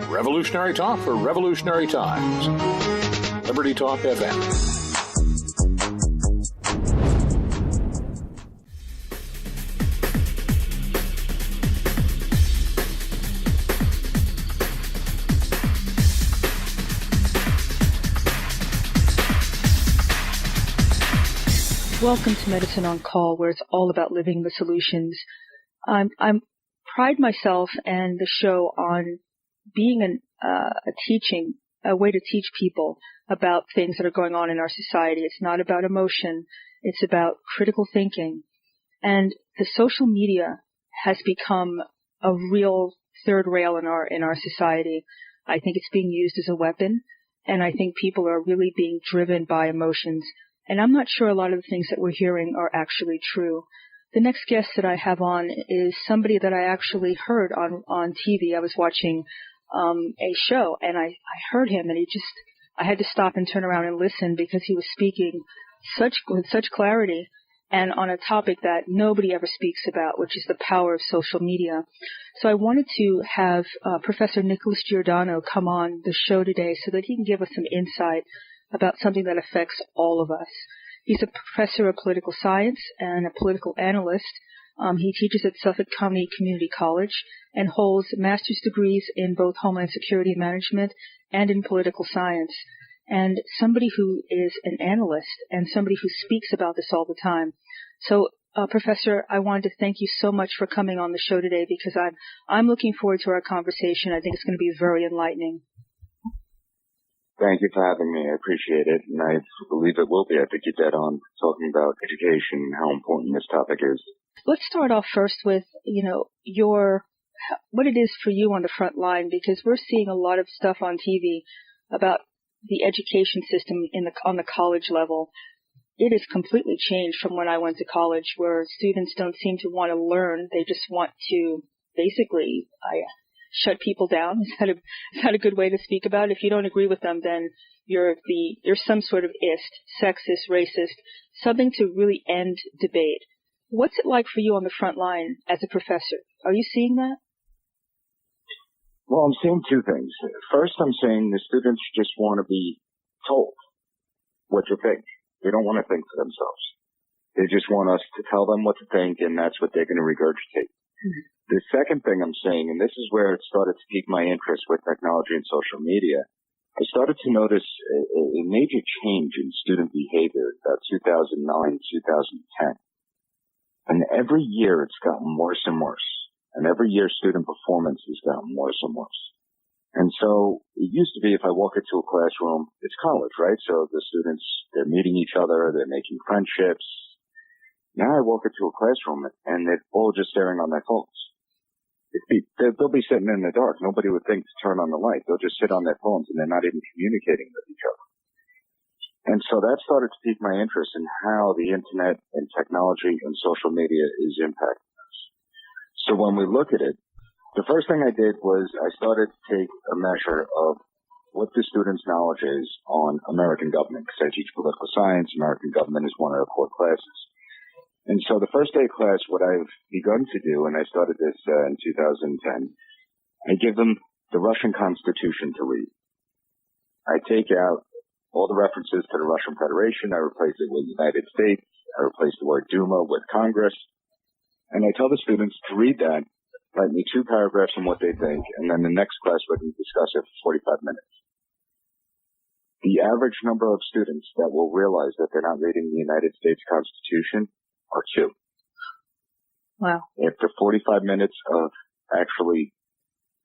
Revolutionary talk for revolutionary times. Liberty Talk FM. Welcome to Medicine on Call, where it's all about living the solutions. I pride myself and the show on being a way to teach people about things that are going on in our society. It's not about emotion. It's about critical thinking. And the social media has become a real third rail in our society. I think it's being used as a weapon, and I think people are really being driven by emotions. And I'm not sure a lot of the things that we're hearing are actually true. The next guest that I have on is somebody that I actually heard on TV. I was watching a show, and I heard him, and I had to stop and turn around and listen because he was speaking with such clarity and on a topic that nobody ever speaks about, which is the power of social media. So I wanted to have Professor Nicholas Giordano come on the show today so that he can give us some insight about something that affects all of us. He's a professor of political science and a political analyst. He teaches at Suffolk County Community College and holds master's degrees in both Homeland Security Management and in political science. And somebody who is an analyst and somebody who speaks about this all the time. So, Professor, I wanted to thank you so much for coming on the show today because I'm looking forward to our conversation. I think it's going to be very enlightening. Thank you for having me. I appreciate it, and I believe it will be. I think you're dead on talking about education and how important this topic is. Let's start off first with, what it is for you on the front line, because we're seeing a lot of stuff on TV about the education system on the college level. It has completely changed from when I went to college, where students don't seem to want to learn. They just want to basically shut people down. Is that a good way to speak about it? If you don't agree with them, then you're some sort of sexist, racist, something to really end debate. What's it like for you on the front line as a professor? Are you seeing that? Well, I'm seeing two things. First, I'm saying the students just want to be told what to think. They don't want to think for themselves. They just want us to tell them what to think, and that's what they're going to regurgitate. Mm-hmm. The second thing I'm saying, and this is where it started to pique my interest with technology and social media, I started to notice a major change in student behavior about 2009, 2010. And every year it's gotten worse and worse. And every year student performance has gotten worse and worse. And so it used to be if I walk into a classroom, it's college, right? So the students, they're meeting each other, they're making friendships. Now I walk into a classroom and they're all just staring on their phones. They'll be sitting in the dark. Nobody would think to turn on the light. They'll just sit on their phones and they're not even communicating with each other. And so that started to pique my interest in how the internet and technology and social media is impacting us. So when we look at it, the first thing I did was I started to take a measure of what the students' knowledge is on American government, because I teach political science. American government is one of our core classes. And so the first day of class, what I've begun to do, and I started this in 2010, I give them the Russian Constitution to read. I take out all the references to the Russian Federation. I replace it with United States. I replace the word Duma with Congress. And I tell the students to read that, write me 2 paragraphs on what they think, and then the next class we can discuss it for 45 minutes. The average number of students that will realize that they're not reading the United States Constitution are 2. Wow. After 45 minutes of actually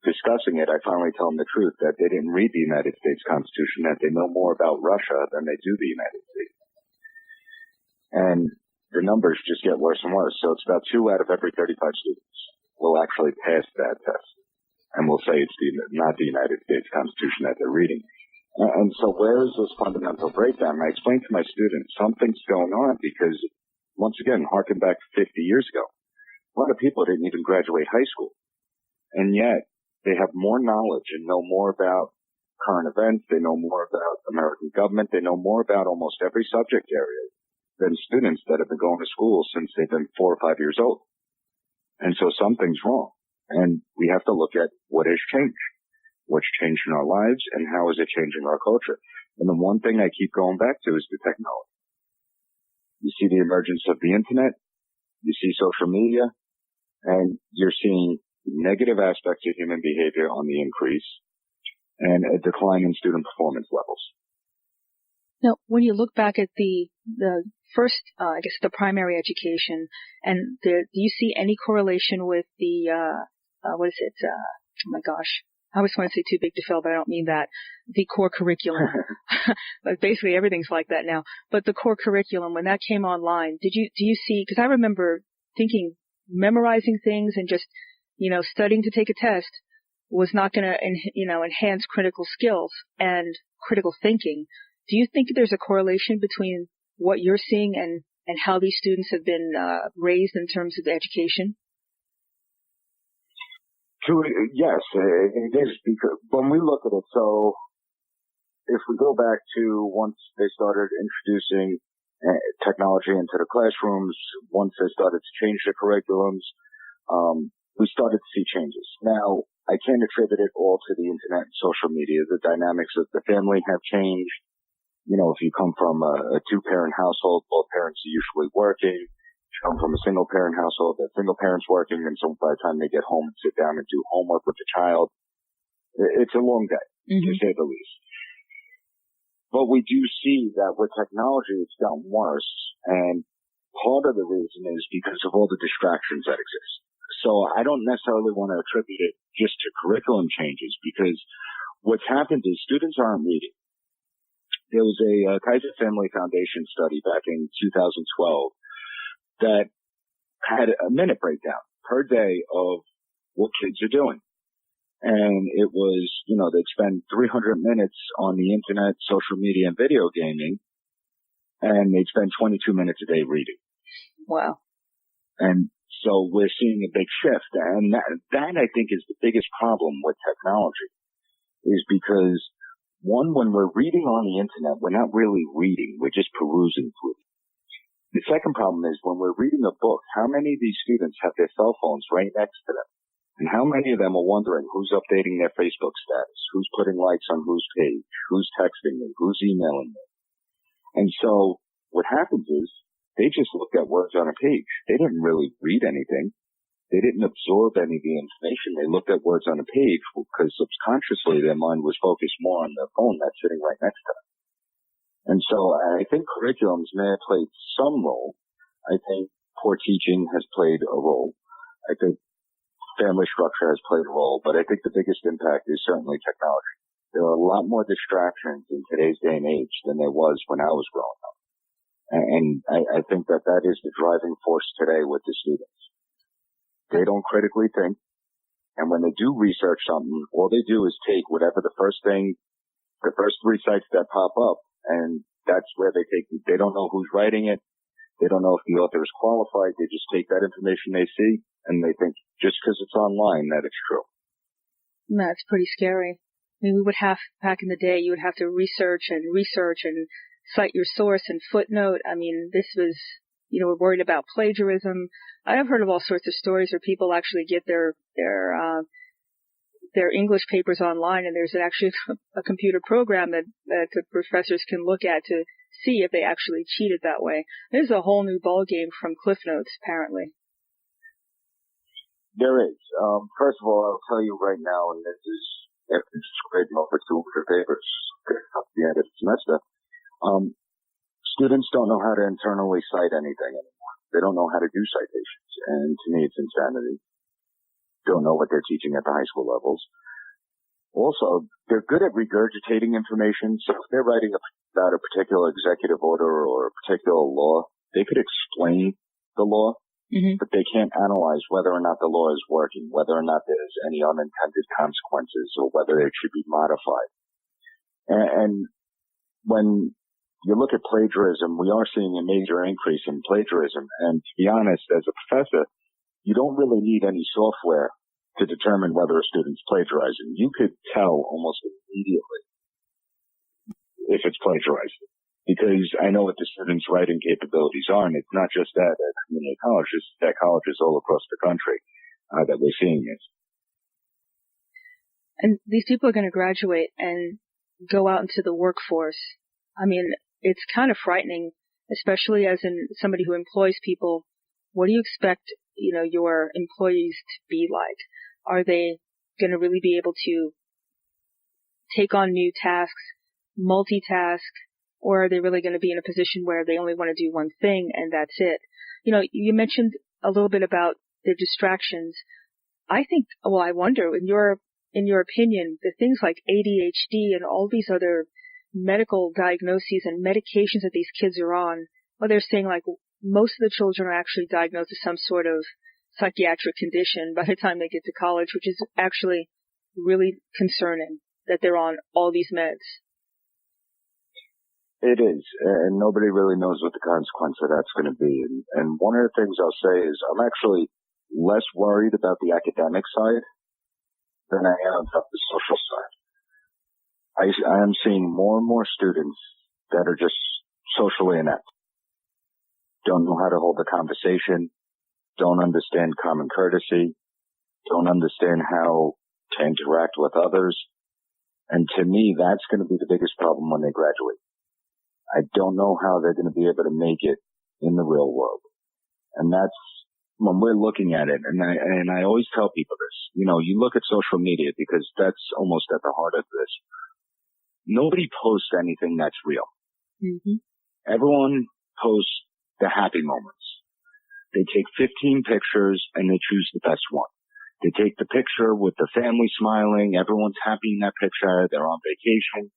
discussing it, I finally tell them the truth, that they didn't read the United States Constitution, that they know more about Russia than they do the United States. And the numbers just get worse and worse. So it's about 2 out of every 35 students will actually pass that test. And will say it's not the United States Constitution that they're reading. And so where is this fundamental breakdown? I explained to my students something's going on because, once again, harken back to 50 years ago. A lot of people didn't even graduate high school. And yet, they have more knowledge and know more about current events. They know more about American government. They know more about almost every subject area than students that have been going to school since they've been 4 or 5 years old. And so something's wrong. And we have to look at what has changed. what's changed in our lives, and how is it changing our culture. And the one thing I keep going back to is the technology. You see the emergence of the internet, you see social media, and you're seeing negative aspects of human behavior on the increase and a decline in student performance levels. Now, when you look back at the first, I guess the primary education, and do you see any correlation with the, what is it? Oh my gosh. I always want to say too big to fail, but I don't mean that. The core curriculum. But basically everything's like that now. But the core curriculum, when that came online, do you see, because I remember thinking memorizing things and just, studying to take a test was not going to, enhance critical skills and critical thinking. Do you think there's a correlation between what you're seeing and how these students have been raised in terms of education? Yes, it is, because when we look at it, so if we go back to once they started introducing technology into the classrooms, once they started to change the curriculums, we started to see changes. Now, I can't attribute it all to the internet and social media. The dynamics of the family have changed. If you come from a two-parent household, both parents are usually working. If you come from a single-parent household, that single parent's working, and so by the time they get home and sit down and do homework with the child, it's a long day, to say the least. But we do see that with technology, it's gotten worse, and part of the reason is because of all the distractions that exist. So I don't necessarily want to attribute it just to curriculum changes, because what's happened is students aren't reading. There was a Kaiser Family Foundation study back in 2012 that had a minute breakdown per day of what kids are doing. And it was, they'd spend 300 minutes on the internet, social media, and video gaming, and they'd spend 22 minutes a day reading. Wow. And so we're seeing a big shift. And that I think is the biggest problem with technology, is because one, when we're reading on the internet, we're not really reading. We're just perusing through it. The second problem is when we're reading a book, how many of these students have their cell phones right next to them? And how many of them are wondering who's updating their Facebook status, who's putting likes on whose page, who's texting me, who's emailing me? And so what happens is they just looked at words on a page. They didn't really read anything. They didn't absorb any of the information. They looked at words on a page because subconsciously their mind was focused more on the phone that's sitting right next to them. And so I think curriculums may have played some role. I think poor teaching has played a role. I think family structure has played a role, but I think the biggest impact is certainly technology. There are a lot more distractions in today's day and age than there was when I was growing up. And I think that is the driving force today with the students. They don't critically think. And when they do research something, all they do is take whatever the first 3 sites that pop up, and that's where they take it. They don't know who's writing it. They don't know if the author is qualified. They just take that information they see, and they think just because it's online that it's true. That's pretty scary. I mean, we would have, back in the day, you would have to research and cite your source and footnote. I mean, this was, we're worried about plagiarism. I've heard of all sorts of stories where people actually get their English papers online, and there's actually a computer program that the professors can look at to see if they actually cheated that way. This is a whole new ball game from Cliff Notes, apparently. There is. First of all, I'll tell you right now, and this is after grading over 200 papers at the end of the semester, students don't know how to internally cite anything anymore. They don't know how to do citations, and to me it's insanity. Don't know what they're teaching at the high school levels. Also, they're good at regurgitating information, so if they're writing about a particular executive order or a particular law, they could explain the law, but they can't analyze whether or not the law is working, whether or not there's any unintended consequences, or whether it should be modified. And when you look at plagiarism, we are seeing a major increase in plagiarism. And to be honest, as a professor, you don't really need any software to determine whether a student's plagiarizing. You could tell almost immediately if it's plagiarizing, because I know what the students' writing capabilities are, and it's not just that at community colleges, at colleges all across the country that we're seeing this. And these people are going to graduate and go out into the workforce. I mean, it's kind of frightening, especially as in somebody who employs people. What do you expect, your employees to be like? Are they going to really be able to take on new tasks, multitask, or are they really going to be in a position where they only want to do one thing and that's it? You mentioned a little bit about the distractions. I wonder, in your opinion, the things like ADHD and all these other medical diagnoses and medications that these kids are on, well, they're saying like most of the children are actually diagnosed with some sort of psychiatric condition by the time they get to college, which is actually really concerning that they're on all these meds. It is, and nobody really knows what the consequence of that's going to be. And one of the things I'll say is I'm actually less worried about the academic side than I am about the social side. I am seeing more and more students that are just socially inept, don't know how to hold a conversation, don't understand common courtesy, don't understand how to interact with others. And to me, that's going to be the biggest problem when they graduate. I don't know how they're going to be able to make it in the real world. And that's when we're looking at it. And I always tell people this, you look at social media because that's almost at the heart of this. Nobody posts anything that's real. Mm-hmm. Everyone posts the happy moments. They take 15 pictures and they choose the best one. They take the picture with the family smiling. Everyone's happy in that picture. They're on vacation.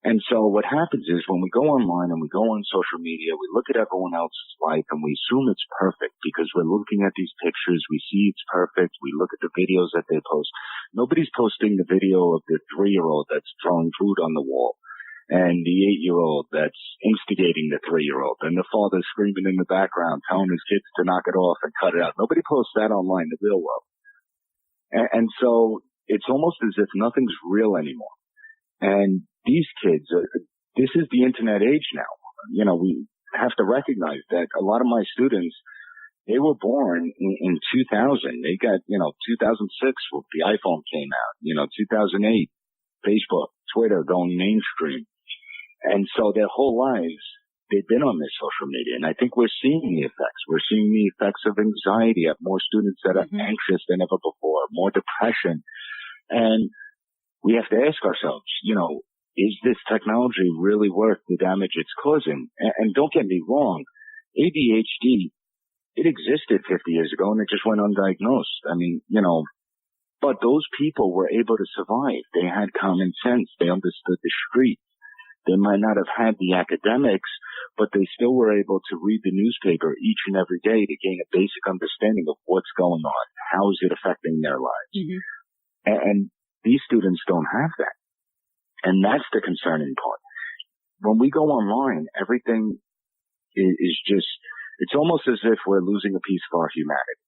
And so what happens is when we go online and we go on social media, we look at everyone else's life and we assume it's perfect because we're looking at these pictures. We see it's perfect. We look at the videos that they post. Nobody's posting the video of the 3-year-old that's throwing food on the wall and the 8-year-old that's instigating the 3-year-old and the father screaming in the background, telling his kids to knock it off and cut it out. Nobody posts that online in the real world. And so it's almost as if nothing's real anymore. And these kids, this is the internet age now. We have to recognize that a lot of my students, they were born in 2000. They got, 2006 when the iPhone came out, 2008, Facebook, Twitter going mainstream. And so their whole lives, they've been on this social media. And I think we're seeing the effects. We're seeing the effects of anxiety at more students that are anxious than ever before, more depression. And we have to ask ourselves, is this technology really worth the damage it's causing? And don't get me wrong, ADHD, it existed 50 years ago and it just went undiagnosed. I mean, but those people were able to survive. They had common sense. They understood the street. They might not have had the academics, but they still were able to read the newspaper each and every day to gain a basic understanding of what's going on. How is it affecting their lives? Mm-hmm. And these students don't have that. And that's the concerning part. When we go online, everything is just, it's almost as if we're losing a piece of our humanity.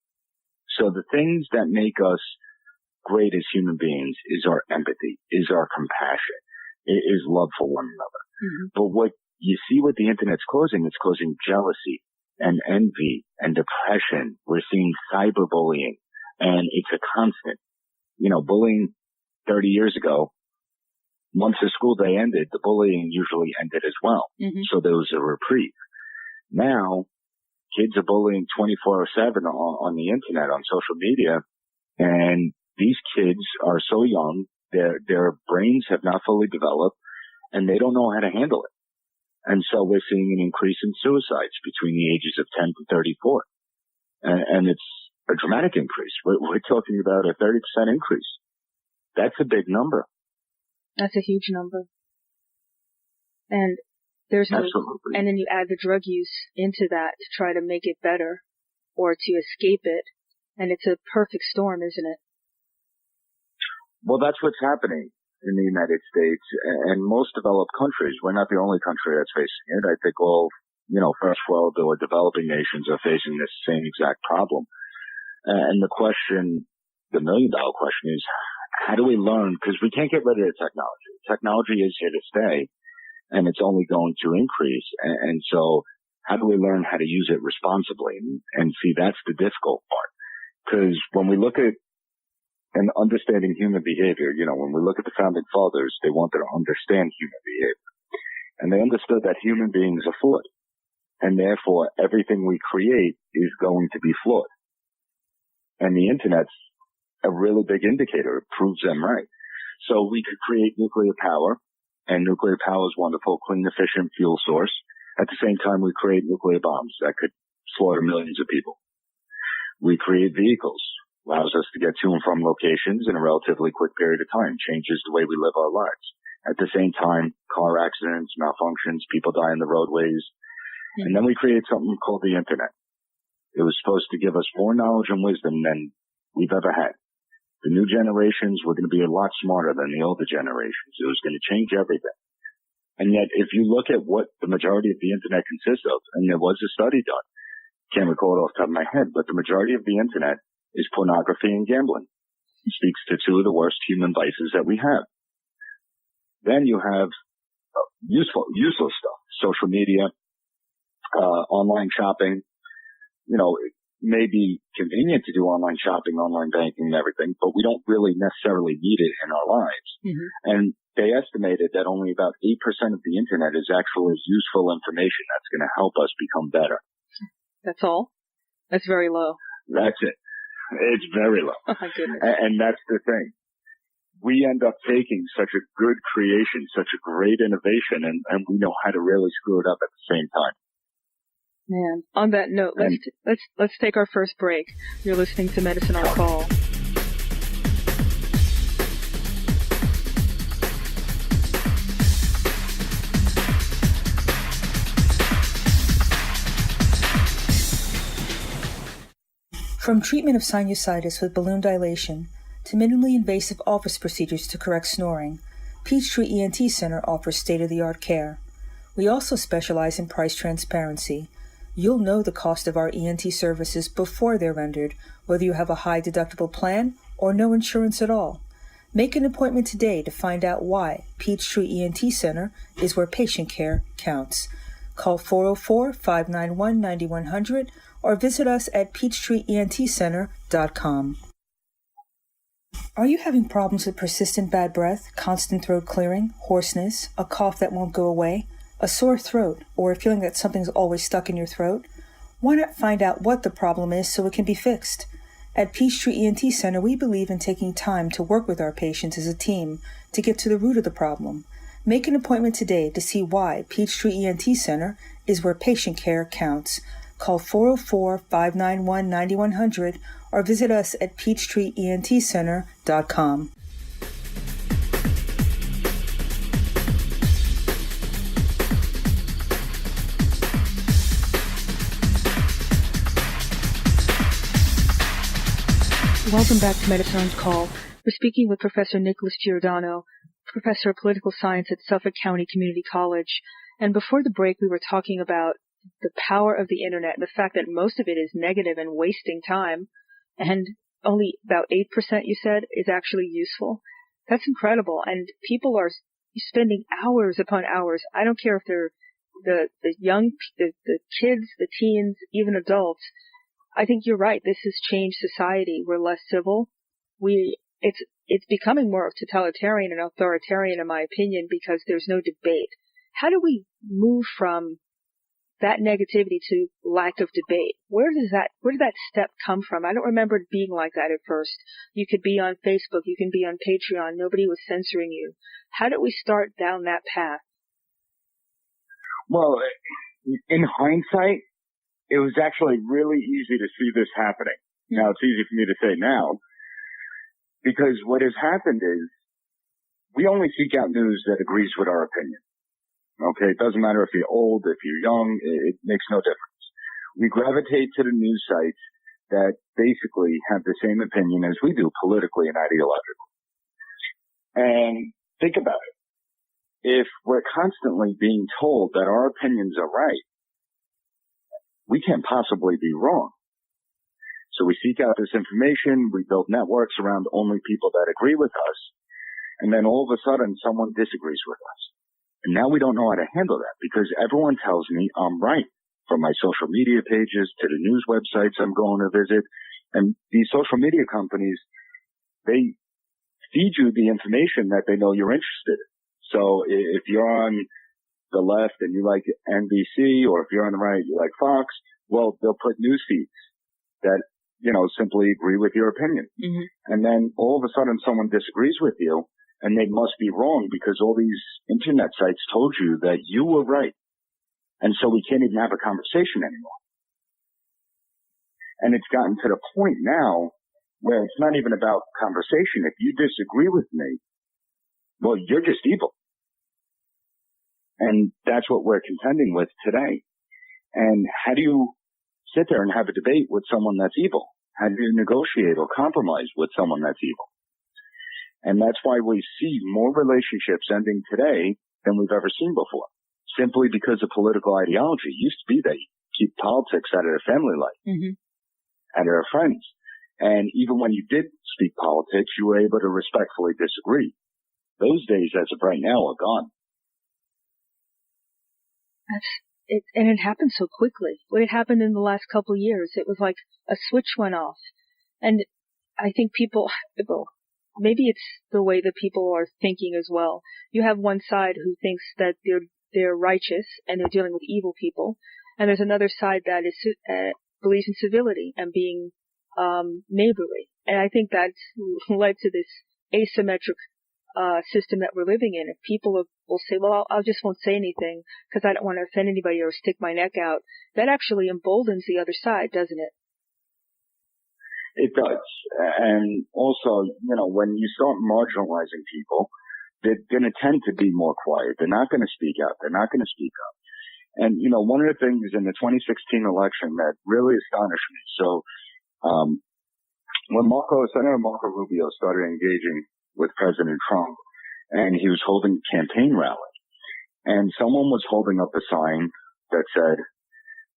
So the things that make us great as human beings is our empathy, is our compassion, is love for one another. Mm-hmm. But what you see what the internet's causing, it's causing jealousy and envy and depression. We're seeing cyberbullying, and it's a constant. Bullying 30 years ago, once the school day ended, the bullying usually ended as well. Mm-hmm. So there was a reprieve. Now, kids are bullying 24/7 on the internet, on social media, and these kids are so young, their brains have not fully developed, and they don't know how to handle it. And so we're seeing an increase in suicides between the ages of 10 to 34. And it's a dramatic increase. We're talking about a 30% increase. That's a big number. That's a huge number. And there's Absolutely. And then you add the drug use into that to try to make it better or to escape it. And it's a perfect storm, isn't it? Well, that's what's happening in the United States and most developed countries. We're not the only country that's facing it. I think all, first world or developing nations are facing this same exact problem. And the question, the $1 million question is, how do we learn? Because we can't get rid of the technology. Technology is here to stay, and it's only going to increase. And so how do we learn how to use it responsibly? And see, that's the difficult part. Because when we look at and understanding human behavior. You know, when we look at the founding fathers, they wanted to understand human behavior. And they understood that human beings are flawed. And therefore, everything we create is going to be flawed. And the Internet's a really big indicator. It proves them right. So we could create nuclear power, and nuclear power is wonderful, clean, efficient fuel source. At the same time, we create nuclear bombs that could slaughter millions of people. We create vehicles, allows us to get to and from locations in a relatively quick period of time, changes the way we live our lives. At the same time, car accidents, malfunctions, people die on the roadways. And then we create something called the Internet. It was supposed to give us more knowledge and wisdom than we've ever had. The new generations were going to be a lot smarter than the older generations. It was going to change everything. And yet, if you look at what the majority of the Internet consists of, and there was a study done, can't recall it off the top of my head, but the majority of the Internet is pornography and gambling. It speaks to two of the worst human vices that we have. Then you have useless stuff, social media, online shopping. You know, it may be convenient to do online shopping, online banking and everything, but we don't really necessarily need it in our lives. Mm-hmm. And they estimated that only about 8% of the Internet is actually useful information that's going to help us become better. That's all? That's very low. That's it. It's very low. Oh, my goodness. And that's the thing. We end up taking such a good creation, such a great innovation, and we know how to really screw it up at the same time. Man, on that note, let's take our first break. You're listening to Medicine on Call. From treatment of sinusitis with balloon dilation to minimally invasive office procedures to correct snoring, Peachtree ENT Center offers state-of-the-art care. We also specialize in price transparency. You'll know the cost of our ENT services before they're rendered, whether you have a high deductible plan or no insurance at all. Make an appointment today to find out why Peachtree ENT Center is where patient care counts. Call 404-591-9100 or visit us at peachtreeentcenter.com. Are you having problems with persistent bad breath, constant throat clearing, hoarseness, a cough that won't go away, a sore throat, or a feeling that something's always stuck in your throat? Why not find out what the problem is so it can be fixed? At Peachtree ENT Center, we believe in taking time to work with our patients as a team to get to the root of the problem. Make an appointment today to see why Peachtree ENT Center is where patient care counts. Call 404-591-9100 or visit us at peachtreeentcenter.com. Welcome back to Medicine on Call. We're speaking with Professor Nicholas Giordano, Professor of Political Science at Suffolk County Community College. And before the break, we were talking about the power of the Internet and the fact that most of it is negative and wasting time, and only about 8%, you said, is actually useful. That's incredible. And people are spending hours upon hours. I don't care if they're the young, the kids, the teens, even adults. I think you're right. This has changed society. We're less civil. It's becoming more totalitarian and authoritarian, in my opinion, because there's no debate. How do we move from that negativity to lack of debate? Where did that step come from? I don't remember it being like that at first. You could be on Facebook, you can be on Patreon, nobody was censoring you. How did we start down that path? Well, in hindsight, it was actually really easy to see this happening. Now, it's easy for me to say now, because what has happened is we only seek out news that agrees with our opinion. Okay, it doesn't matter if you're old, if you're young, it makes no difference. We gravitate to the news sites that basically have the same opinion as we do politically and ideologically. And think about it. If we're constantly being told that our opinions are right, we can't possibly be wrong. So we seek out this information, we build networks around only people that agree with us, and then all of a sudden someone disagrees with us. And now we don't know how to handle that because everyone tells me I'm right, from my social media pages to the news websites I'm going to visit. And these social media companies, they feed you the information that they know you're interested in. So if you're on the left and you like NBC, or if you're on the right, you like Fox, well, they'll put news feeds that, simply agree with your opinion. Mm-hmm. And then all of a sudden someone disagrees with you and they must be wrong because all these internet sites told you that you were right. And so we can't even have a conversation anymore. And it's gotten to the point now where it's not even about conversation. If you disagree with me, well, you're just evil. And that's what we're contending with today. And how do you sit there and have a debate with someone that's evil? How do you negotiate or compromise with someone that's evil? And that's why we see more relationships ending today than we've ever seen before, simply because of political ideology. It used to be that you keep politics out of their family life, mm-hmm. out of their friends. And even when you did speak politics, you were able to respectfully disagree. Those days, as of right now, are gone. And it happened so quickly. What had happened in the last couple of years, it was like a switch went off. And I think people, maybe it's the way that people are thinking as well. You have one side who thinks that they're righteous and they're dealing with evil people, and there's another side that is believes in civility and being neighborly. And I think that's led to this asymmetric system that we're living in. If people will say, well, I just won't say anything because I don't want to offend anybody or stick my neck out, that actually emboldens the other side, doesn't it? It does. And also, when you start marginalizing people, they're going to tend to be more quiet. They're not going to speak out. They're not going to speak up. And, one of the things in the 2016 election that really astonished me. So, when Senator Marco Rubio started engaging with President Trump, and he was holding a campaign rally, and someone was holding up a sign that said,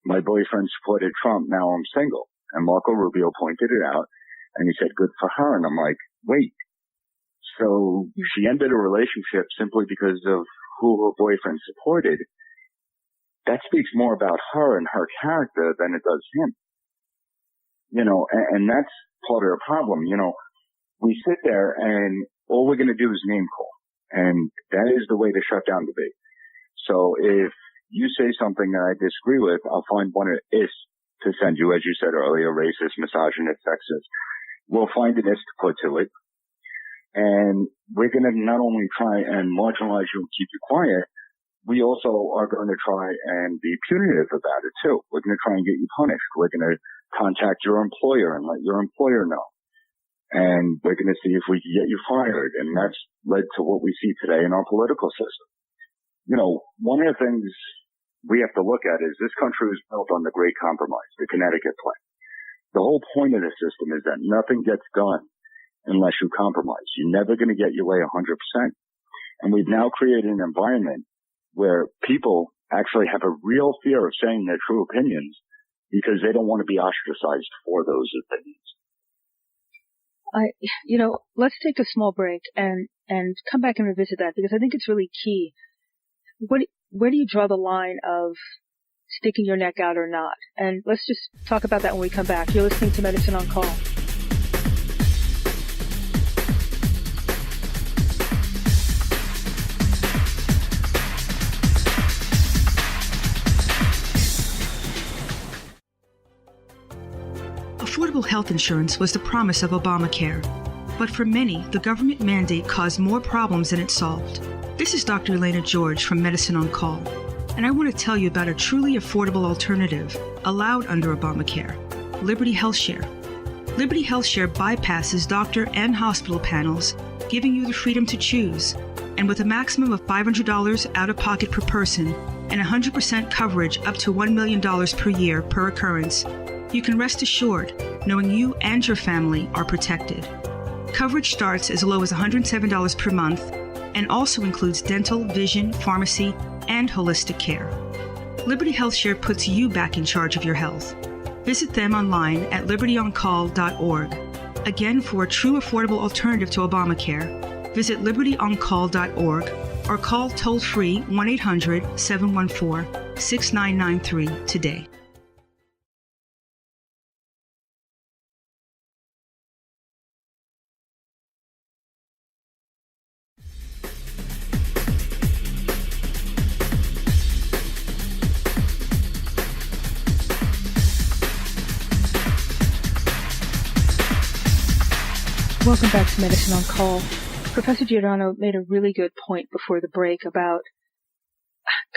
"My boyfriend supported Trump, now I'm single." And Marco Rubio pointed it out, and he said, "Good for her." And I'm like, wait, so she ended a relationship simply because of who her boyfriend supported? That speaks more about her and her character than it does him. And that's part of the problem. We sit there and all we're going to do is name call. And that is the way to shut down debate. So if you say something that I disagree with, I'll find one of is to send you, as you said earlier, racist, misogynist, sexist. We'll find an is to put to it. And we're going to not only try and marginalize you and keep you quiet, we also are going to try and be punitive about it too. We're going to try and get you punished. We're going to contact your employer and let your employer know. And we're going to see if we can get you fired. And that's led to what we see today in our political system. One of the things we have to look at is this country was built on the Great Compromise, the Connecticut Plan. The whole point of the system is that nothing gets done unless you compromise. You're never going to get your way 100%. And we've now created an environment where people actually have a real fear of saying their true opinions because they don't want to be ostracized for those opinions. Let's take a small break and come back and revisit that, because I think it's really key. Where do you draw the line of sticking your neck out or not? And let's just talk about that when we come back. You're listening to Medicine on Call. Affordable health insurance was the promise of Obamacare. But for many, the government mandate caused more problems than it solved. This is Dr. Elena George from Medicine on Call, and I want to tell you about a truly affordable alternative allowed under Obamacare, Liberty HealthShare. Liberty HealthShare bypasses doctor and hospital panels, giving you the freedom to choose. And with a maximum of $500 out of pocket per person and 100% coverage up to $1 million per year per occurrence, you can rest assured knowing you and your family are protected. Coverage starts as low as $107 per month and also includes dental, vision, pharmacy, and holistic care. Liberty HealthShare puts you back in charge of your health. Visit them online at libertyoncall.org. Again, for a true affordable alternative to Obamacare, visit libertyoncall.org or call toll-free 1-800-714-6993 today. Welcome back to Medicine on Call. Professor Giordano made a really good point before the break about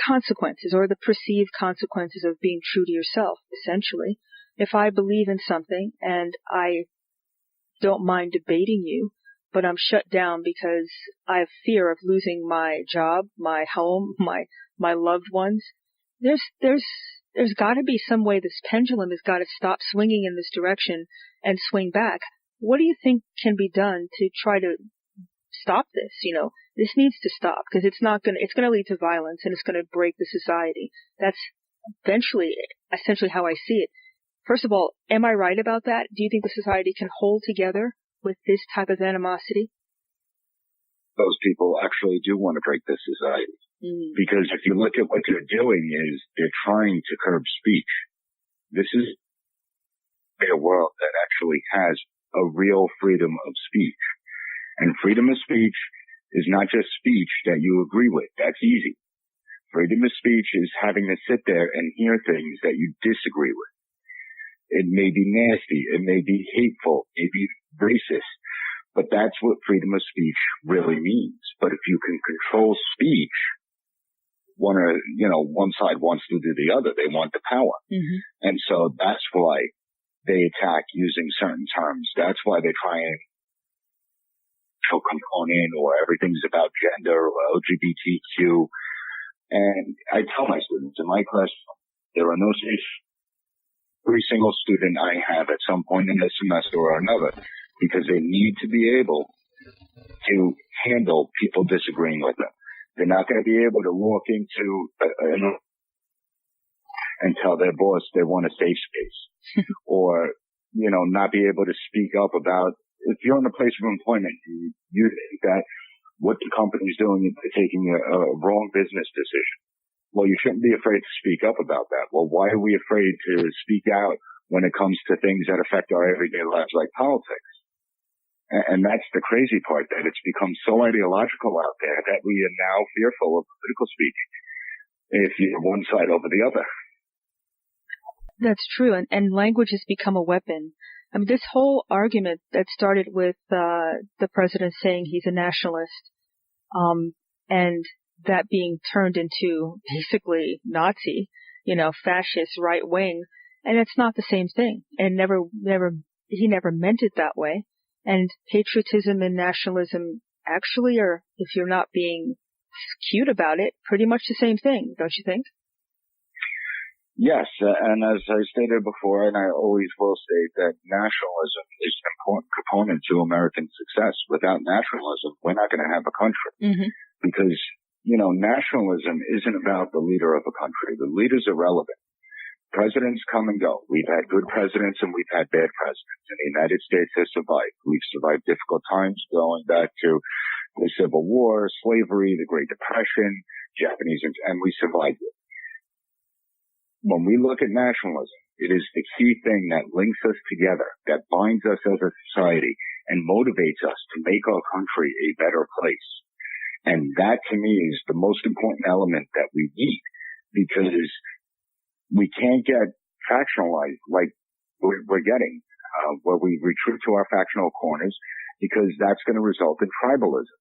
consequences, or the perceived consequences of being true to yourself, essentially. If I believe in something and I don't mind debating you, but I'm shut down because I have fear of losing my job, my home, my loved ones, there's got to be some way this pendulum has got to stop swinging in this direction and swing back. What do you think can be done to try to stop this? This needs to stop, because it's going to lead to violence, and it's going to break the society. That's essentially how I see it. First of all, am I right about that? Do you think the society can hold together with this type of animosity? Those people actually do want to break this society. Because if you look at what they're doing is they're trying to curb speech. This is a world that actually has a real freedom of speech. And freedom of speech is not just speech that you agree with. That's easy. Freedom of speech is having to sit there and hear things that you disagree with. It may be nasty. It may be hateful. It may be racist. But that's what freedom of speech really means. But if you can control speech, one side wants to do the other. They want the power. Mm-hmm. And so that's why they attack using certain terms. That's why they try and component, or everything's about gender or LGBTQ. And I tell my students in my class, there are no safe. Every single student I have at some point in the semester or another, because they need to be able to handle people disagreeing with them. They're not going to be able to walk into and tell their boss they want a safe space, or not be able to speak up about. If you're in a place of employment, you think that what the company's doing is taking a wrong business decision. Well, you shouldn't be afraid to speak up about that. Well, why are we afraid to speak out when it comes to things that affect our everyday lives, like politics? And that's the crazy part, that it's become so ideological out there that we are now fearful of political speech if you're one side over the other. That's true, and language has become a weapon. I mean, this whole argument that started with the president saying he's a nationalist, and that being turned into basically Nazi, fascist, right wing, and it's not the same thing. And he never meant it that way. And patriotism and nationalism actually are, if you're not being cute about it, pretty much the same thing, don't you think? Yes, and as I stated before, and I always will state, that nationalism is an important component to American success. Without nationalism, we're not going to have a country. Mm-hmm. Because, nationalism isn't about the leader of a country. The leader's irrelevant. Presidents come and go. We've had good presidents and we've had bad presidents. And the United States has survived. We've survived difficult times going back to the Civil War, slavery, the Great Depression, Japanese, and we survived it. When we look at nationalism, it is the key thing that links us together, that binds us as a society, and motivates us to make our country a better place. And that, to me, is the most important element that we need, because we can't get factionalized like we're getting, where we retreat to our factional corners, because that's going to result in tribalism.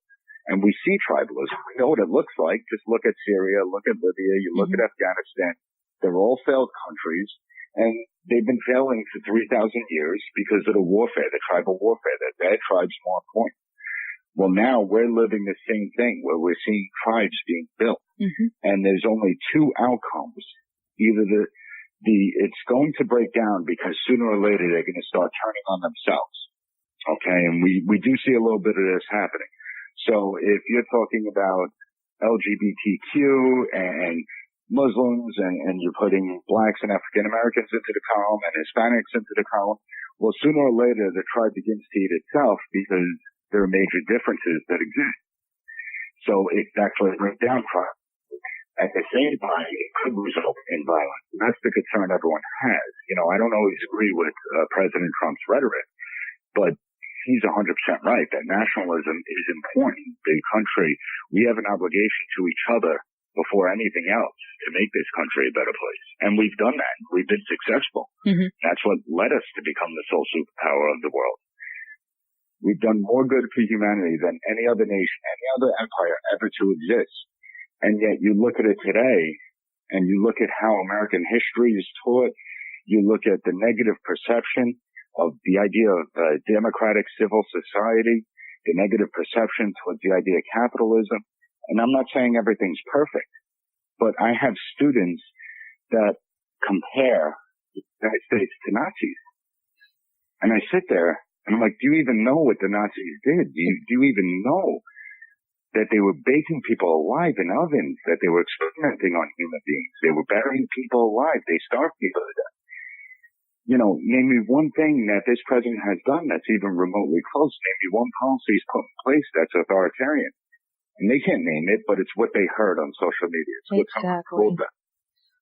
And we see tribalism. We know what it looks like. Just look at Syria, look at Libya, you look at Afghanistan. They're all failed countries, and they've been failing for 3,000 years because of the warfare, the tribal warfare, that their tribes more important. Well, now we're living the same thing, where we're seeing tribes being built, and there's only two outcomes. Either it's going to break down, because sooner or later they're going to start turning on themselves. Okay, and we do see a little bit of this happening. So if you're talking about LGBTQ and Muslims, and you're putting blacks and African Americans into the column and Hispanics into the column, well, sooner or later the tribe begins to eat itself, because there are major differences that exist. So it's actually break down tribes. At the same time, it could result in violence. And that's the concern everyone has. I don't always agree with President Trump's rhetoric, but he's 100% right that nationalism is important. The country, we have an obligation to each other before anything else to make this country a better place. And we've done that. We've been successful. Mm-hmm. That's what led us to become the sole superpower of the world. We've done more good for humanity than any other nation, any other empire ever to exist. And yet you look at it today, and you look at how American history is taught, you look at the negative perception of the idea of democratic civil society, the negative perception towards the idea of capitalism. And I'm not saying everything's perfect, but I have students that compare the United States to Nazis. And I sit there and I'm like, do you even know what the Nazis did? Do you even know that they were baking people alive in ovens, that they were experimenting on human beings? They were burying people alive. They starved people to death. You know, name me one thing that this president has done that's even remotely close. Name me one policy he's put in place that's authoritarian. And they can't name it, but it's what they heard on social media. It's what someone told them.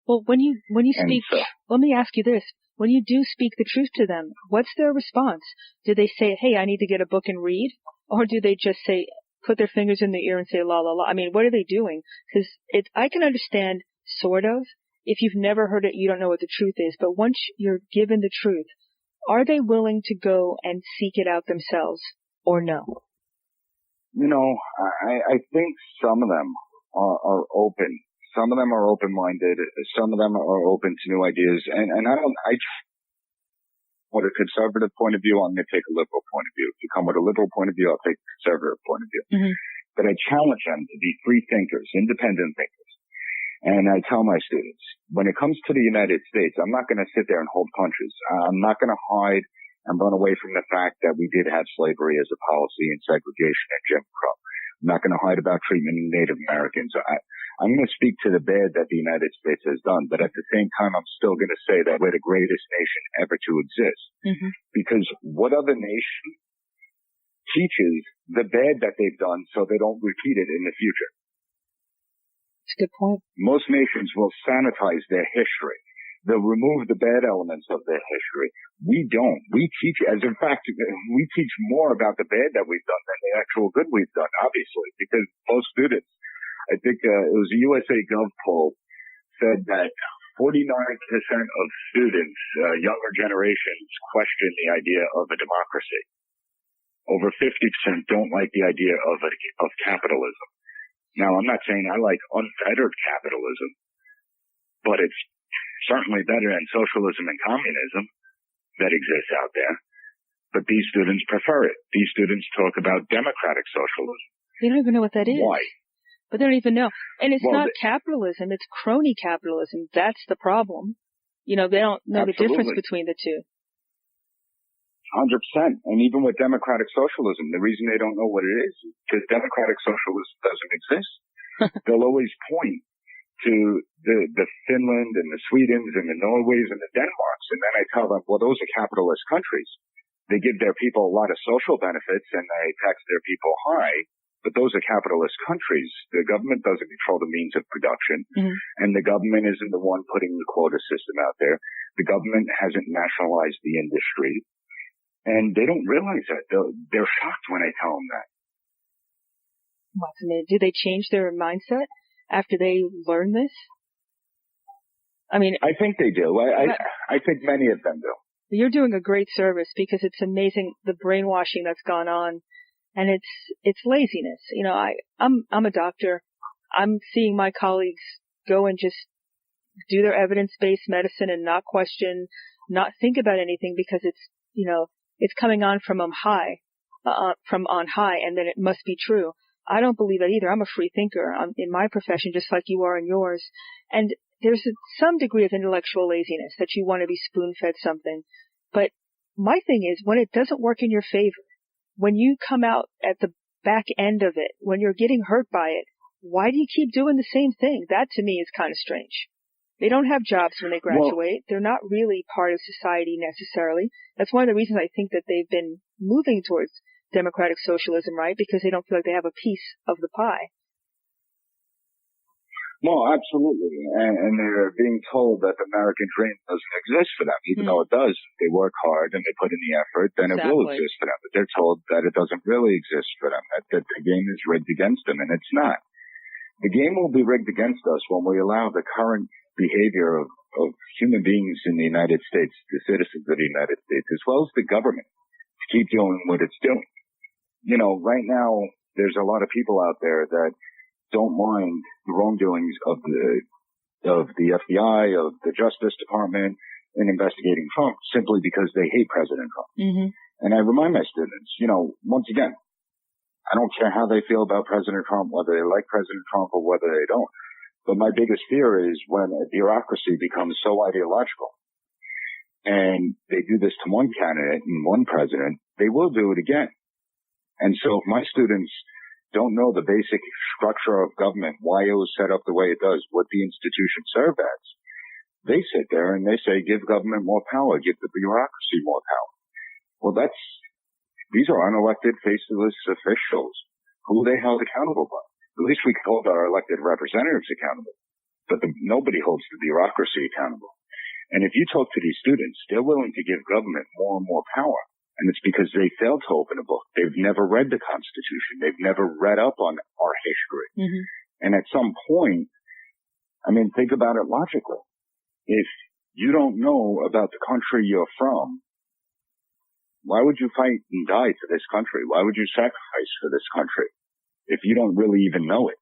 Well, when you speak, let me ask you this. When you do speak the truth to them, what's their response? Do they say, hey, I need to get a book and read? Or do they just say, put their fingers in their ear and say, la, la, la? I mean, what are they doing? Because I can understand, sort of. If you've never heard it, you don't know what the truth is. But once you're given the truth, are they willing to go and seek it out themselves or no? You know, I think some of them are open. Some of them are open-minded. Some of them are open to new ideas. And I with a conservative point of view, I'm going to take a liberal point of view. If you come with a liberal point of view, I'll take a conservative point of view. Mm-hmm. But I challenge them to be free thinkers, independent thinkers. And I tell my students, when it comes to the United States, I'm not going to sit there and hold punches. I'm not going to hide and run away from the fact that we did have slavery as a policy and segregation and Jim Crow. I'm not going to hide about treatment of Native Americans. I'm going to speak to the bad that the United States has done, but at the same time, I'm still going to say that we're the greatest nation ever to exist. Mm-hmm. Because what other nation teaches the bad that they've done so they don't repeat it in the future? That's a good point. Most nations will sanitize their history. They'll remove the bad elements of their history. We don't. We teach, as in fact, we teach more about the bad that we've done than the actual good we've done, obviously, because most students, I think it was a USA Gov poll, said that 49% of students, younger generations, question the idea of a democracy. Over 50% don't like the idea of capitalism. Now, I'm not saying I like unfettered capitalism, but it's certainly better than socialism and communism that exists out there. But these students prefer it. These students talk about democratic socialism. They don't even know what that is. Why? But they don't even know. And it's not capitalism, it's crony capitalism. That's the problem. You know, they don't know the difference between the two. 100%. And even with democratic socialism, the reason they don't know what it is because democratic socialism doesn't exist. They'll always point to the Finland and the Swedens and the Norways and the Denmarks. And then I tell them, well, those are capitalist countries. They give their people a lot of social benefits and they tax their people high. But those are capitalist countries. The government doesn't control the means of production. Mm-hmm. And the government isn't the one putting the quota system out there. The government hasn't nationalized the industry. And they don't realize that. They're shocked when I tell them that. What's amazing? Do they change their mindset after they learn this? I mean, I think they do. I think many of them do. You're doing a great service because it's amazing the brainwashing that's gone on, and it's laziness. You know, I'm a doctor. I'm seeing my colleagues go and just do their evidence-based medicine and not question, not think about anything because it's, you know, it's coming on from on high, and then it must be true. I don't believe that either. I'm a free thinker in my profession, just like you are in yours. And there's some degree of intellectual laziness that you want to be spoon-fed something. But my thing is, when it doesn't work in your favor, when you come out at the back end of it, when you're getting hurt by it, why do you keep doing the same thing? That to me is kind of strange. They don't have jobs when they graduate. Well, they're not really part of society necessarily. That's one of the reasons I think that they've been moving towards democratic socialism, right? Because they don't feel like they have a piece of the pie. Well, absolutely. And they're being told that the American dream doesn't exist for them, even though it does. They work hard and they put in the effort, then it will exist for them. But they're told that it doesn't really exist for them, that the game is rigged against them, and it's not. The game will be rigged against us when we allow the current behavior of human beings in the United States, the citizens of the United States, as well as the government, to keep doing what it's doing. right now there's a lot of people out there that don't mind the wrongdoings of the FBI, of the Justice Department in investigating Trump simply because they hate President Trump. Mm-hmm. And I remind my students, once again, I don't care how they feel about President Trump, whether they like President Trump or whether they don't. But my biggest fear is when a bureaucracy becomes so ideological and they do this to one candidate and one president, they will do it again. And so if my students don't know the basic structure of government, why it was set up the way it does, what the institution served as, they sit there and they say, give government more power, give the bureaucracy more power. Well, these are unelected, faceless officials. Who they held accountable by? At least we hold our elected representatives accountable, but nobody holds the bureaucracy accountable. And if you talk to these students, they're willing to give government more and more power. And it's because they failed to open a book. They've never read the Constitution. They've never read up on our history. Mm-hmm. And at some point, think about it logically. If you don't know about the country you're from, why would you fight and die for this country? Why would you sacrifice for this country if you don't really even know it?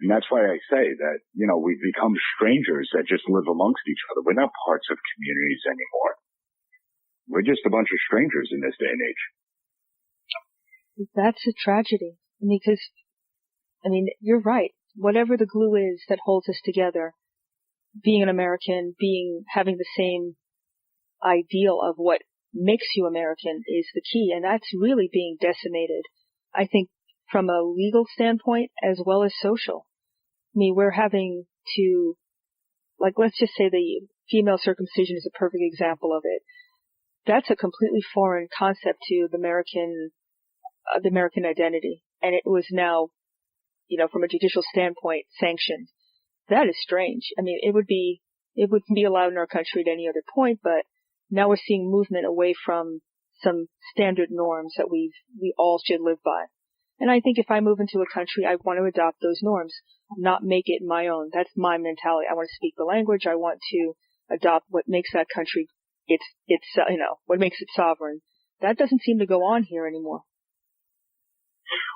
And that's why I say that, we've become strangers that just live amongst each other. We're not parts of communities anymore. We're just a bunch of strangers in this day and age. That's a tragedy. Because, you're right. Whatever the glue is that holds us together, being an American, having the same ideal of what makes you American is the key. And that's really being decimated, I think, from a legal standpoint as well as social. We're having to, let's just say the female circumcision is a perfect example of it. That's a completely foreign concept to the American identity. And it was now, from a judicial standpoint, sanctioned. That is strange. It wouldn't be allowed in our country at any other point, but now we're seeing movement away from some standard norms that we all should live by. And I think if I move into a country, I want to adopt those norms, not make it my own. That's my mentality. I want to speak the language. I want to adopt what makes that country what makes it sovereign. That doesn't seem to go on here anymore.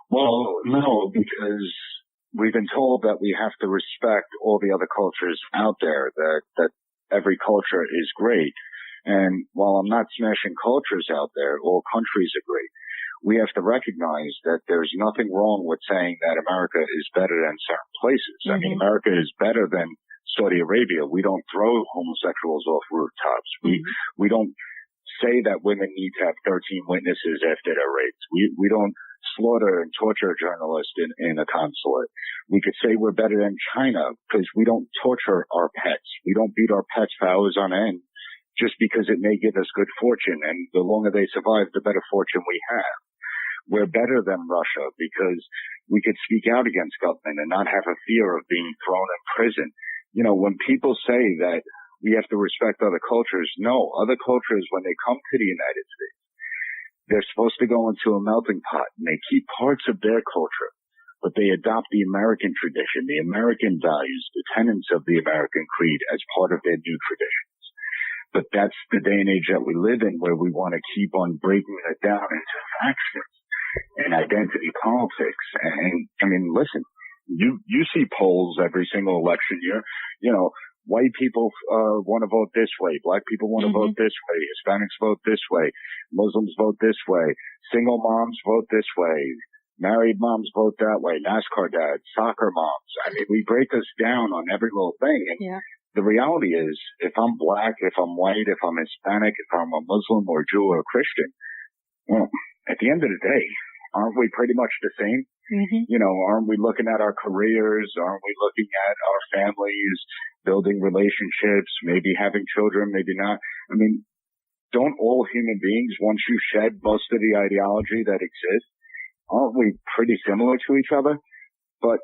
Well, no, because we've been told that we have to respect all the other cultures out there, that every culture is great. And while I'm not smashing cultures out there, all countries are great. We have to recognize that there's nothing wrong with saying that America is better than certain places. Mm-hmm. America is better than Saudi Arabia. We don't throw homosexuals off rooftops. We don't say that women need to have 13 witnesses after their rapes. We don't slaughter and torture journalists in a consulate. We could say we're better than China because we don't torture our pets. We don't beat our pets for hours on end just because it may give us good fortune. And the longer they survive, the better fortune we have. We're better than Russia because we could speak out against government and not have a fear of being thrown in prison. When people say that we have to respect other cultures, no, other cultures, when they come to the United States, they're supposed to go into a melting pot and they keep parts of their culture, but they adopt the American tradition, the American values, the tenets of the American creed as part of their new traditions. But that's the day and age that we live in, where we want to keep on breaking it down into factions and identity politics. And listen, you see polls every single election year. White people want to vote this way, black people want to vote this way, Hispanics vote this way, Muslims vote this way, single moms vote this way, married moms vote that way, NASCAR dads, soccer moms. We break us down on every little thing. And the reality is, if I'm black, if I'm white, if I'm Hispanic, if I'm a Muslim or Jew or Christian, well, at the end of the day, aren't we pretty much the same? Mm-hmm. Aren't we looking at our careers? Aren't we looking at our families, building relationships, maybe having children, maybe not? Don't all human beings, once you shed most of the ideology that exists, aren't we pretty similar to each other? But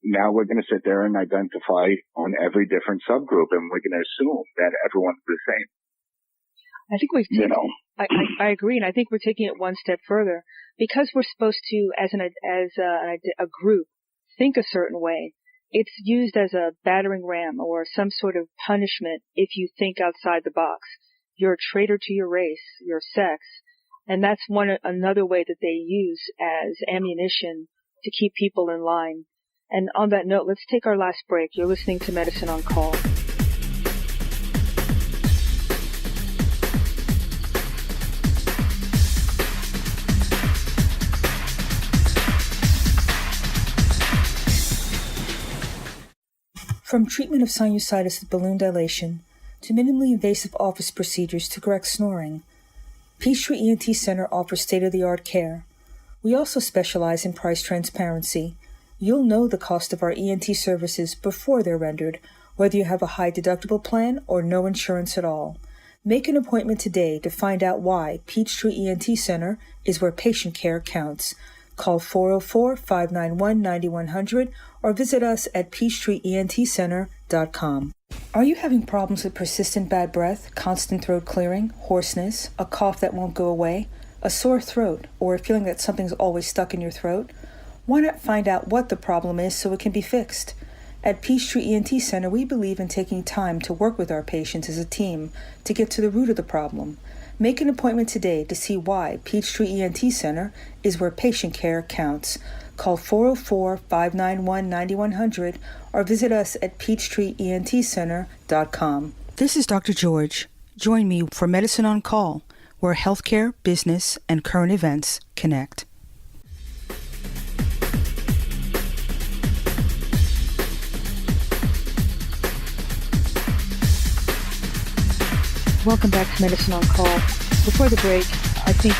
now we're going to sit there and identify on every different subgroup, and we're going to assume that everyone's the same. I think I agree, and I think we're taking it one step further because we're supposed to, as a group, think a certain way. It's used as a battering ram or some sort of punishment if you think outside the box. You're a traitor to your race, your sex, And that's another way that they use as ammunition to keep people in line. And on that note, let's take our last break. You're listening to Medicine on Call. From treatment of sinusitis with balloon dilation to minimally invasive office procedures to correct snoring, Peachtree ENT Center offers state-of-the-art care. We also specialize in price transparency. You'll know the cost of our ENT services before they're rendered, whether you have a high deductible plan or no insurance at all. Make an appointment today to find out why Peachtree ENT Center is where patient care counts. Call 404-591-9100 or visit us at peachtreeentcenter.com. Are you having problems with persistent bad breath, constant throat clearing, hoarseness, a cough that won't go away, a sore throat, or a feeling that something's always stuck in your throat? Why not find out what the problem is so it can be fixed? At Peachtree ENT Center, we believe in taking time to work with our patients as a team to get to the root of the problem. Make an appointment today to see why Peachtree ENT Center is where patient care counts. Call 404-591-9100 or visit us at peachtreeentcenter.com. This is Dr. George. Join me for Medicine on Call, where healthcare, business, and current events connect. Welcome back to Medicine on Call. Before the break, I think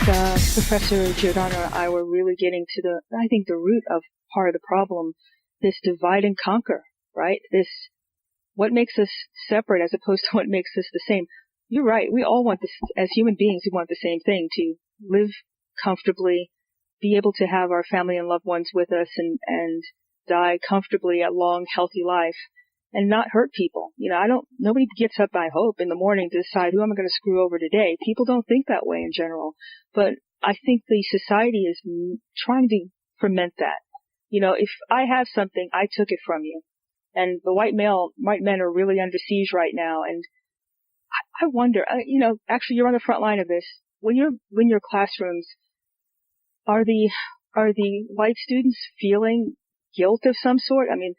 Professor Giordano and I were really getting to the root of part of the problem, this divide and conquer, right? This, what makes us separate as opposed to what makes us the same. You're right. We all want this, as human beings, we want the same thing, to live comfortably, be able to have our family and loved ones with us and die comfortably a long, healthy life. And not hurt people. You know, nobody gets up, I hope, in the morning to decide who am I going to screw over today. People don't think that way in general. But I think the society is trying to ferment that. You know, if I have something, I took it from you. And the white men are really under siege right now. And I wonder, you know, actually you're on the front line of this. When you're in your classrooms, are the white students feeling guilt of some sort? I mean,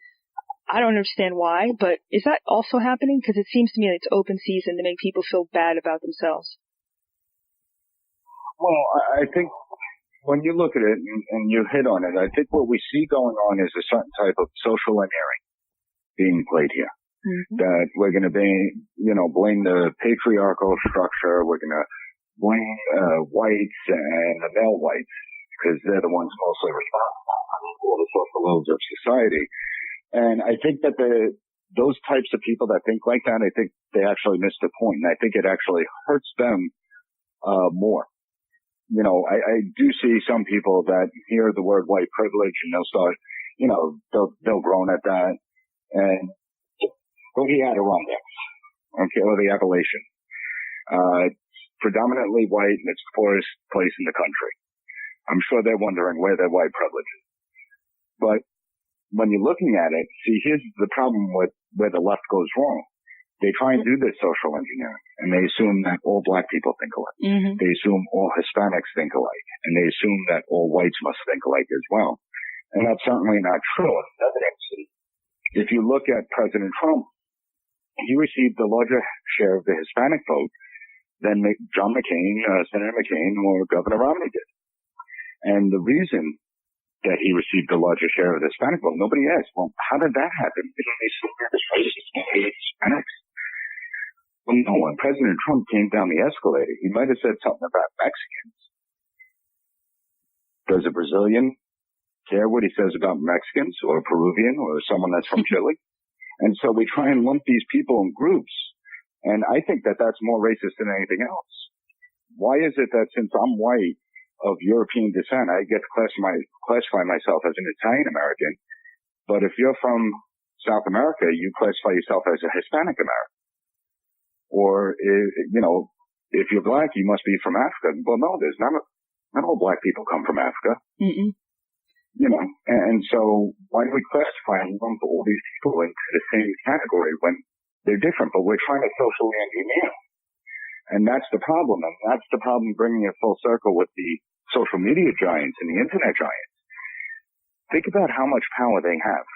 I don't understand why, but is that also happening? Because it seems to me that it's open season to make people feel bad about themselves. Well, I think when you look at it and you hit on it, I think what we see going on is a certain type of social engineering being played here. Mm-hmm. That we're going to blame the patriarchal structure. We're going to blame whites and the male whites because they're the ones mostly responsible for all the social ills of society. And I think that those types of people that think like that, I think they actually missed the point. And I think it actually hurts them, more. You know, I do see some people that hear the word white privilege and they'll start, you know, they'll groan at that. And go to the Adirondacks, okay, or the Appalachian. Predominantly white and it's the poorest place in the country. I'm sure they're wondering where their white privilege is. But when you're looking at it, see, here's the problem with where the left goes wrong. They try and do this social engineering, and they assume that all black people think alike. Mm-hmm. They assume all Hispanics think alike, and they assume that all whites must think alike as well. And that's certainly not true. If you look at President Trump, he received a larger share of the Hispanic vote than John McCain, Senator McCain, or Governor Romney did. And the reason that he received a larger share of the Hispanic vote. Nobody asked, well, how did that happen? Didn't they still have this racist Hispanics? Well, no, when President Trump came down the escalator, he might have said something about Mexicans. Does a Brazilian care what he says about Mexicans or a Peruvian or someone that's from Chile? And so we try and lump these people in groups. And I think that that's more racist than anything else. Why is it that since I'm white, of European descent, I get to classify myself as an Italian American, but if you're from South America, you classify yourself as a Hispanic American. Or, you know, if you're black, you must be from Africa. Well, no, there's not all black people come from Africa. Mm-mm. You know, and so why do we classify and lump all these people into the same category when they're different, but we're trying to socially engineer. And that's the problem. And that's the problem bringing it full circle with the social media giants and the internet giants. Think about how much power they have.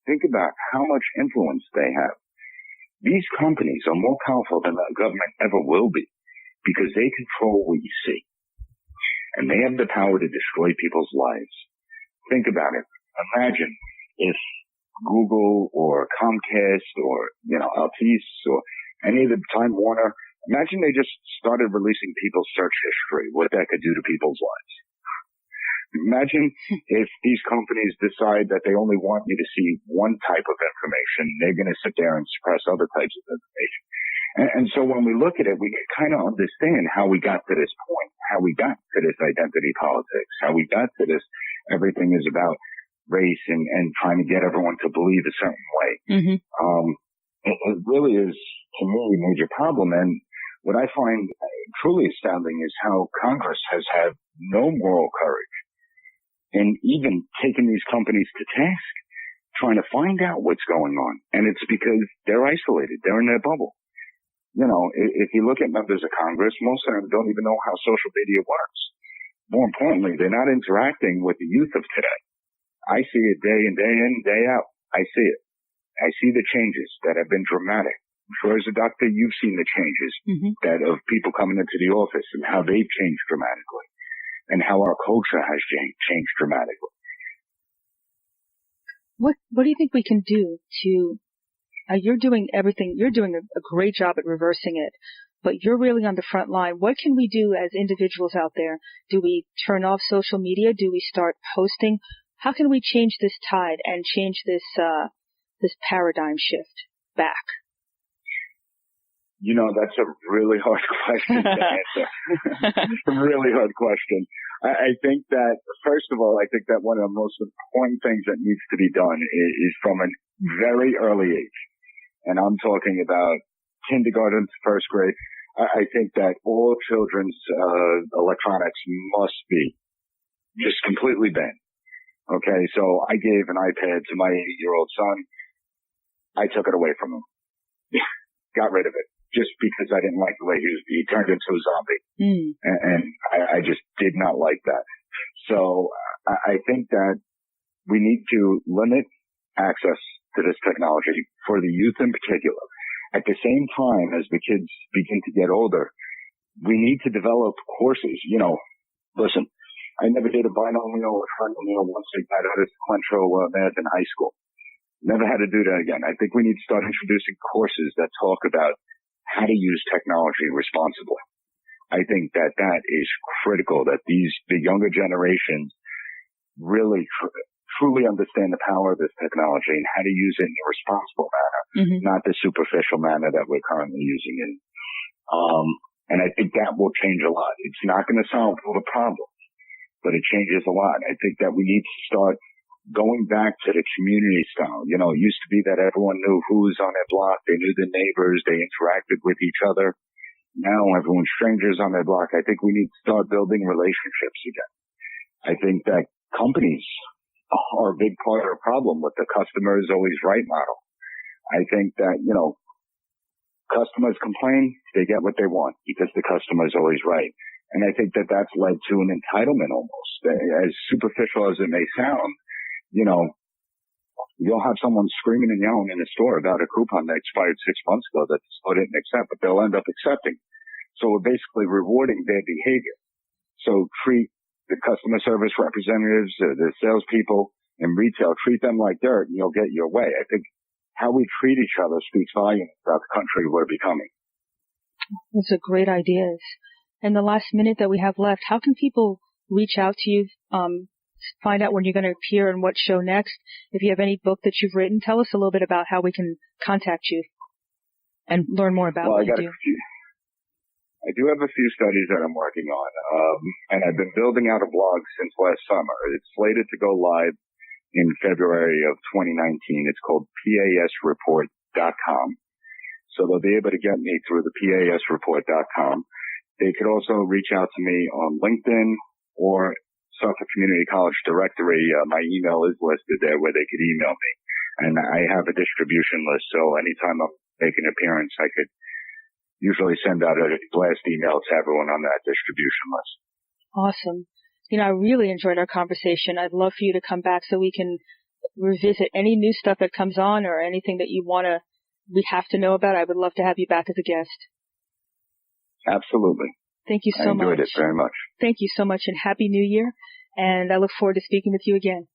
Think about how much influence they have. These companies are more powerful than the government ever will be because they control what you see. And they have the power to destroy people's lives. Think about it. Imagine if Google or Comcast or, Altice or any of the Time Warner, imagine they just started releasing people's search history, what that could do to people's lives. Imagine if these companies decide that they only want you to see one type of information, they're going to sit there and suppress other types of information. And so when we look at it, we kind of understand how we got to this point, how we got to this identity politics, how we got to this everything is about race and trying to get everyone to believe a certain way. Mm-hmm. It really is, to me, a major problem. And what I find truly astounding is how Congress has had no moral courage in even taking these companies to task, trying to find out what's going on. And it's because they're isolated. They're in their bubble. If you look at members of Congress, most of them don't even know how social media works. More importantly, they're not interacting with the youth of today. I see it day in, day out. I see it. I see the changes that have been dramatic. I'm sure as a doctor, you've seen the changes that of people coming into the office and how they've changed dramatically and how our culture has changed dramatically. What do you think we can do to, you're doing everything, you're doing a great job at reversing it, but you're really on the front line. What can we do as individuals out there? Do we turn off social media? Do we start posting? How can we change this tide and change this paradigm shift back? That's a really hard question to answer. A really hard question. I think that, first of all, I think that one of the most important things that needs to be done is from a very early age. And I'm talking about kindergarten to first grade. I think that all children's electronics must be just completely banned. Okay, so I gave an iPad to my 8-year-old son. I took it away from him. Got rid of it. Just because I didn't like the way he turned into a zombie. And I just did not like that. So I think that we need to limit access to this technology for the youth in particular. At the same time as the kids begin to get older, we need to develop courses. Listen, I never did a binomial or trinomial once I got out of sequential math in high school. Never had to do that again. I think we need to start introducing courses that talk about how to use technology responsibly. I think that is critical, that the younger generations really truly understand the power of this technology and how to use it in a responsible manner, not the superficial manner that we're currently using it. And I think that will change a lot. It's not going to solve all the problems, but it changes a lot. I think that we need to start going back to the community style. It used to be that everyone knew who was on their block. They knew the neighbors. They interacted with each other. Now everyone's strangers on their block. I think we need to start building relationships again. I think that companies are a big part of the problem with the customer is always right model. I think that, customers complain, they get what they want because the customer is always right. And I think that that's led to an entitlement almost. As superficial as it may sound, you'll have someone screaming and yelling in the store about a coupon that expired 6 months ago that the store didn't accept, but they'll end up accepting. So we're basically rewarding their behavior. So treat the customer service representatives, the salespeople in retail, treat them like dirt and you'll get your way. I think how we treat each other speaks volumes about the country we're becoming. Those are great ideas. In the last minute that we have left, how can people reach out to you, find out when you're going to appear and what show next? If you have any book that you've written, tell us a little bit about how we can contact you and learn more about what you do. I do have a few studies that I'm working on, and I've been building out a blog since last summer. It's slated to go live in February of 2019. It's called pasreport.com. So they'll be able to get me through the pasreport.com. They could also reach out to me on LinkedIn or Suffolk Community College directory. My email is listed there where they could email me. And I have a distribution list, so anytime I make an appearance, I could usually send out a blast email to everyone on that distribution list. Awesome. I really enjoyed our conversation. I'd love for you to come back so we can revisit any new stuff that comes on or anything that we have to know about. I would love to have you back as a guest. Absolutely. Thank you so much. I enjoyed it very much. Thank you so much, and Happy New Year. And I look forward to speaking with you again.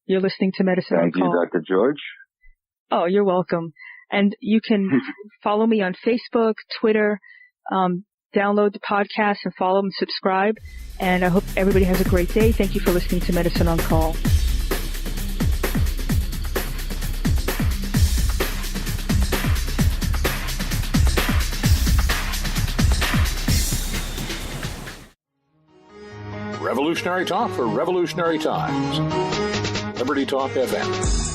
You're listening to Medicine on Call. Thank you, Dr. George. Oh, you're welcome. And you can follow me on Facebook, Twitter, download the podcast and follow and subscribe. And I hope everybody has a great day. Thank you for listening to Medicine on Call. Revolutionary talk for revolutionary times. Liberty Talk FM.